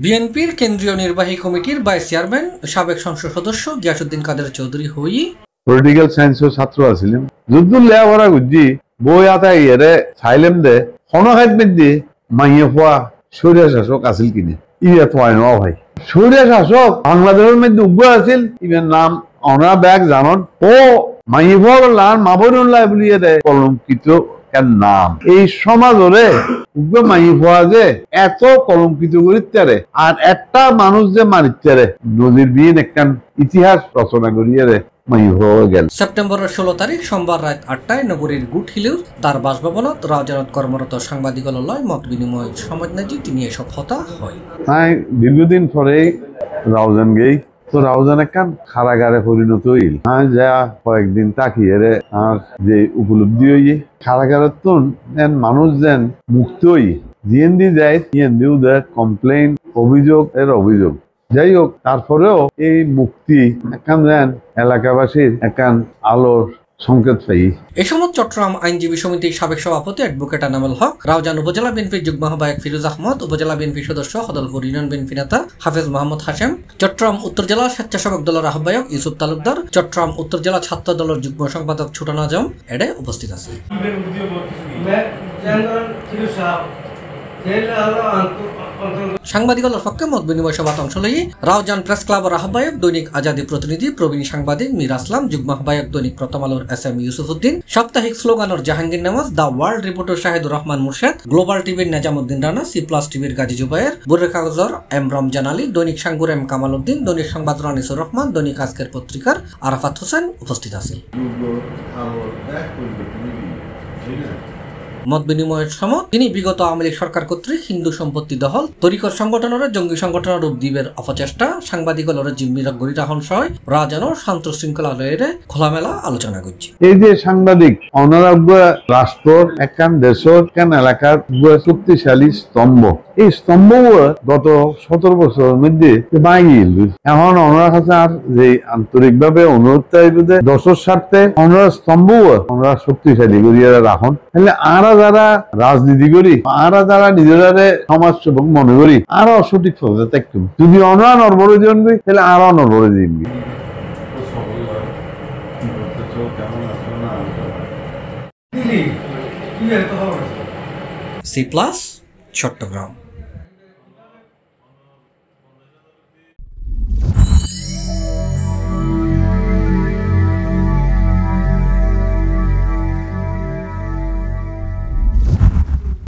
বিএনপির কেন্দ্রীয় নির্বাহী কমিটির ভাইস চেয়ারম্যান সাবেক সংসদ সদস্য গিয়াসউদ্দিন কাদের চৌধুরী হই পলিটিক্যাল সায়েন্সের ছাত্র আছিলেন যুদ্ধ লেয়াভরা গুজি বই আতাই এরে ছাইলেম দে হনহাইত মেদি মাইয়ে হওয়া সরিয়া শাসক আছিল কিনে ইয়া তো আইন ভাই সরিয়া শাসক বাংলাদেশের মধ্যে উগ্র আছিল ইভেন নাম অনা ব্যাগ জানন ও মাইয়ে হওয়ার লান মাবনুল্লাহ বলিয়ে দেয় কলঙ্কিত নাম এই সমাজরে উগ্র মাইয়ে হওয়া যে এত কলঙ্কিত করিতে আর একটা মানুষ যে মারিতে নদীর বিয়ে একখান ইতিহাস রচনা করিয়ে সেপ্টেম্বরের ১৬ তারিখ সোমবার রাত ৮টায় নগরীর গুড হিলের তার বাসভবনত রাউজানত কর্মরত সাংবাদিকর লয় মত বিনিময় সমাজনাজি তিনি এসব হতা হয়। দীর্ঘদিন পরে রাউজান গেই তো রাউজান একখান কারাগারে পরিণত হইল যা কয়েকদিন তাকিয়ে রে আর যে উপলব্ধি হইয়ে কারাগারের তো মানুষ যেন মুক্ত হই জিএনডি যায় জিএনডিও দেয় কমপ্লেন অভিযোগ এর অভিযোগ যাই হোক তারপরেও এই মুক্তি একখান যেন এলাকাবাসীর একখান আলোর সংকেত পাই। এ সময় চট্টগ্রাম আইনজীবী সমিতির সাবেক সভাপতি অ্যাডভোকেট আনামুল হক, রাউজান উপজেলা বিএনপির যুগ্ম আহ্বায়ক ফিরোজ আহমদ, উপজেলা বিএনপি সদস্য হদলপুর ইউনিয়ন বিএনপি নেতা হাফেজ মোহাম্মদ হাশেম, চট্টগ্রাম উত্তর জেলা স্বেচ্ছাসেবক দলের আহ্বায়ক ইউসুফ তালুকদার, চট্টগ্রাম উত্তর জেলা ছাত্র দলের যুগ্ম সম্পাদক ছুটন আজম এডে উপস্থিত আছে। সাংবাদিকদের পক্ষে মত বিনিময় সভাত অংশ লই রাউজান প্রেস ক্লাবের আহ্বায়ক দৈনিক আজাদী প্রতিনিধি প্রবীণ সাংবাদিক মীর আসলাম, যুগ্ম আহ্বায়ক দৈনিক প্রথম আলোর এস.এম. ইউসুফ উদ্দিন, সাপ্তাহিক স্লোগানের জাহাঙ্গীর নামাজ, the world reporter Shahidur Rahman Murshed, global টিভির নেজামুদ্দিন রানা, সি প্লাস টিভির গাজী জুবায়ের, বুরের কাগজর এম রমজান আলী, দৈনিক সাঙ্গুর এম কামাল উদ্দিন, দৈনিক সংবাদ রানিসুর রহমান, দৈনিক আজকের পত্রিকার আরাফাত হোসেন উপস্থিত আছে। মত বিনিময়ের সময় তিনি বিগত আওয়ামী লীগ সরকার কর্তৃক হিন্দু সম্পত্তি দখল, তরিকত সংগঠনের জঙ্গি সংগঠনের রূপ দিবের অপচেষ্টা, সাংবাদিকদের জিম্মিরা গড়ি রাখল সহ রাজানোর শান্ত শৃঙ্খলা লয়ের খোলামেলা আলোচনা করছে। এই যে সাংবাদিক অনারোগ্য রাষ্ট্র একখান দেশের একখান এলাকার শক্তিশালী স্তম্ভ, এই স্তম্ভ গত ১৭ বছরের মধ্যে ভাঙিল। এখন ওনার কাছে আর যে আন্তরিকভাবে অনুরোধ চাইবে দশের স্বার্থে ওনারা স্তম্ভ ওনারা শক্তিশালী করিয়া রাখুন, তাহলে আরা যারা রাজনীতি করি আরা যারা নিজেরা সমাজ সেবক মনে করি আরো সঠিক পথে থাকতাম, যদি অনারা নরবরে দিবেন তাহলে আরো নরবরে দিবি। সি প্লাস চট্টগ্রাম।